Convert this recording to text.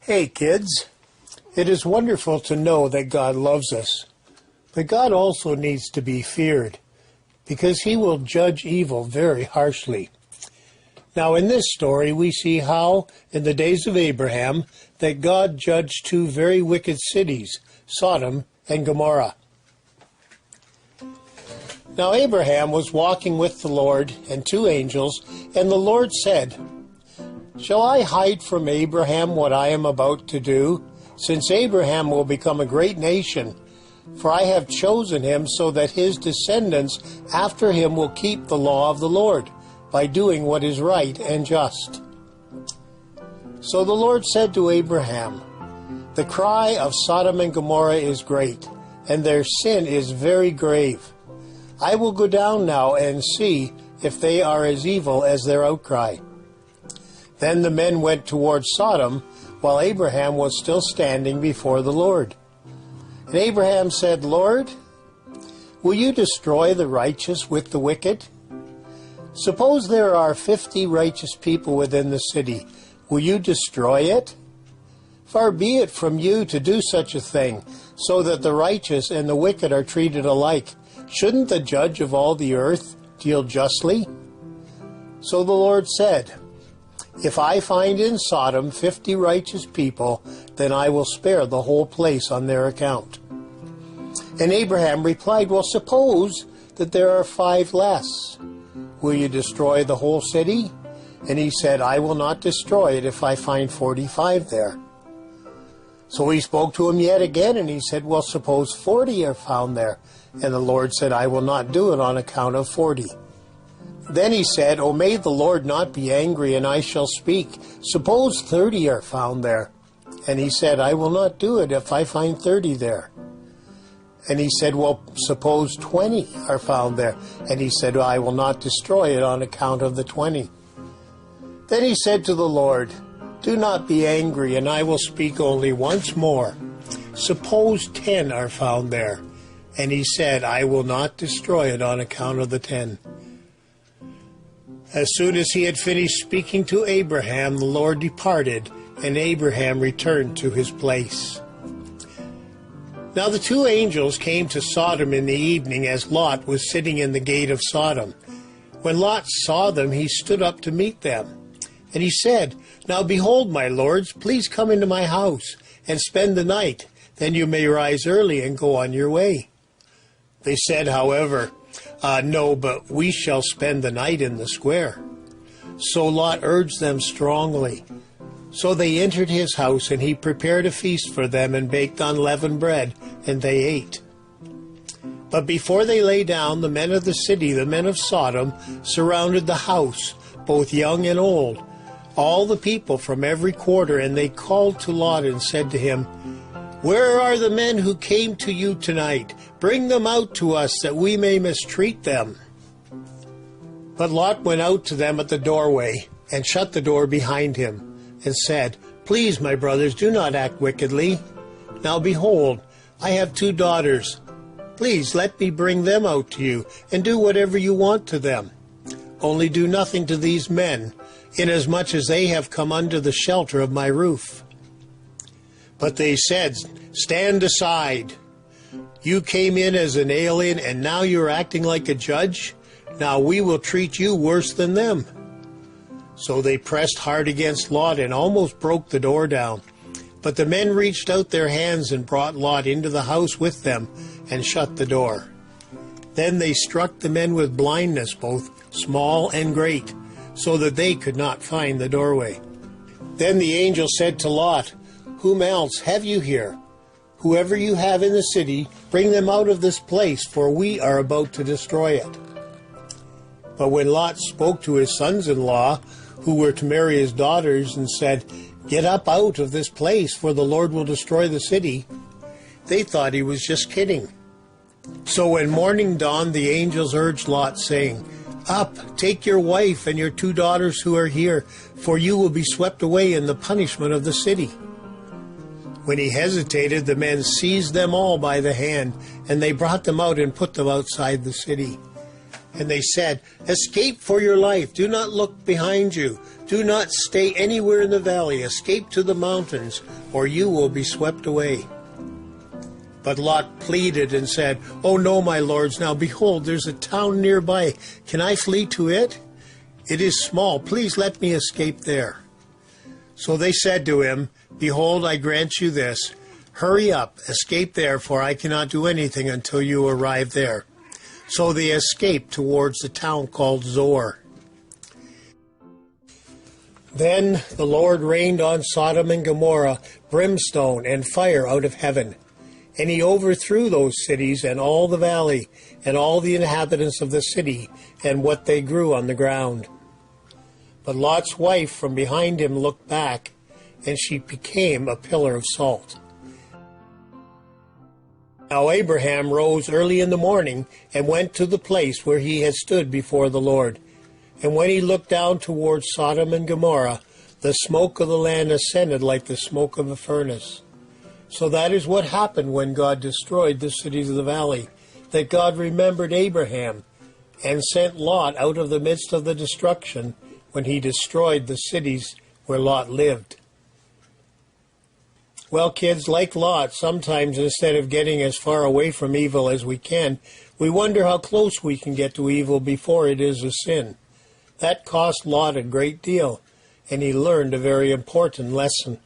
Hey kids, it is wonderful to know that God loves us, but God also needs to be feared because he will judge evil very harshly. Now in this story we see how, in the days of Abraham, that God judged two very wicked cities, Sodom and Gomorrah. Now Abraham was walking with the Lord and two angels, and the Lord said, "Shall I hide from Abraham what I am about to do, since Abraham will become a great nation? For I have chosen him so that his descendants after him will keep the law of the Lord, by doing what is right and just." So the Lord said to Abraham, "The cry of Sodom and Gomorrah is great, and their sin is very grave. I will go down now and see if they are as evil as their outcry." Then the men went towards Sodom, while Abraham was still standing before the Lord. And Abraham said, "Lord, will you destroy the righteous with the wicked? Suppose there are 50 righteous people within the city. Will you destroy it? Far be it from you to do such a thing, so that the righteous and the wicked are treated alike. Shouldn't the judge of all the earth deal justly?" So the Lord said, "If I find in Sodom 50 righteous people, then I will spare the whole place on their account." And Abraham replied, "Well, suppose that there are 5 less. Will you destroy the whole city?" And he said, "I will not destroy it if I find 45 there." So he spoke to him yet again, and he said, "Well, suppose 40 are found there." And the Lord said, "I will not do it on account of 40. Then he said, "Oh, may the Lord not be angry, and I shall speak. Suppose 30 are found there." And he said, "I will not do it if I find 30 there." And he said, "Well, suppose 20 are found there." And he said, "I will not destroy it on account of the 20. Then he said to the Lord, "Do not be angry, and I will speak only once more. Suppose 10 are found there." And he said, "I will not destroy it on account of the 10. As soon as he had finished speaking to Abraham, the Lord departed, and Abraham returned to his place. Now the 2 angels came to Sodom in the evening, as Lot was sitting in the gate of Sodom. When Lot saw them, he stood up to meet them. And he said, "Now behold, my lords, please come into my house and spend the night. Then you may rise early and go on your way." They said, however, "No, but we shall spend the night in the square." So Lot urged them strongly. So they entered his house, and he prepared a feast for them and baked unleavened bread, and they ate. But before they lay down, the men of the city, the men of Sodom, surrounded the house, both young and old, all the people from every quarter, and they called to Lot and said to him, "Where are the men who came to you tonight? Bring them out to us, that we may mistreat them." But Lot went out to them at the doorway, and shut the door behind him, and said, "Please, my brothers, do not act wickedly. Now behold, I have 2 daughters. Please let me bring them out to you, and do whatever you want to them. Only do nothing to these men, inasmuch as they have come under the shelter of my roof." But they said, "Stand aside. You came in as an alien, and now you're acting like a judge? Now we will treat you worse than them." So they pressed hard against Lot and almost broke the door down. But the men reached out their hands and brought Lot into the house with them and shut the door. Then they struck the men with blindness, both small and great, so that they could not find the doorway. Then the angel said to Lot, "Whom else have you here? Whoever you have in the city, bring them out of this place, for we are about to destroy it." But when Lot spoke to his sons-in-law, who were to marry his daughters, and said, "Get up out of this place, for the Lord will destroy the city," they thought he was just kidding. So when morning dawned, the angels urged Lot, saying, "Up, take your wife and your 2 daughters who are here, for you will be swept away in the punishment of the city." When he hesitated, the men seized them all by the hand, and they brought them out and put them outside the city. And they said, "Escape for your life. Do not look behind you. Do not stay anywhere in the valley. Escape to the mountains, or you will be swept away." But Lot pleaded and said, "Oh no, my lords, now behold, there's a town nearby. Can I flee to it? It is small. Please let me escape there." So they said to him, "Behold, I grant you this. Hurry up, escape there, for I cannot do anything until you arrive there." So they escaped towards the town called Zoar. Then the Lord rained on Sodom and Gomorrah brimstone and fire out of heaven. And he overthrew those cities and all the valley and all the inhabitants of the city and what they grew on the ground. But Lot's wife from behind him looked back, and she became a pillar of salt. Now Abraham rose early in the morning and went to the place where he had stood before the Lord. And when he looked down towards Sodom and Gomorrah, the smoke of the land ascended like the smoke of a furnace. So that is what happened when God destroyed the cities of the valley, that God remembered Abraham and sent Lot out of the midst of the destruction when he destroyed the cities where Lot lived. Well, kids, like Lot, sometimes instead of getting as far away from evil as we can, we wonder how close we can get to evil before it is a sin. That cost Lot a great deal, and he learned a very important lesson.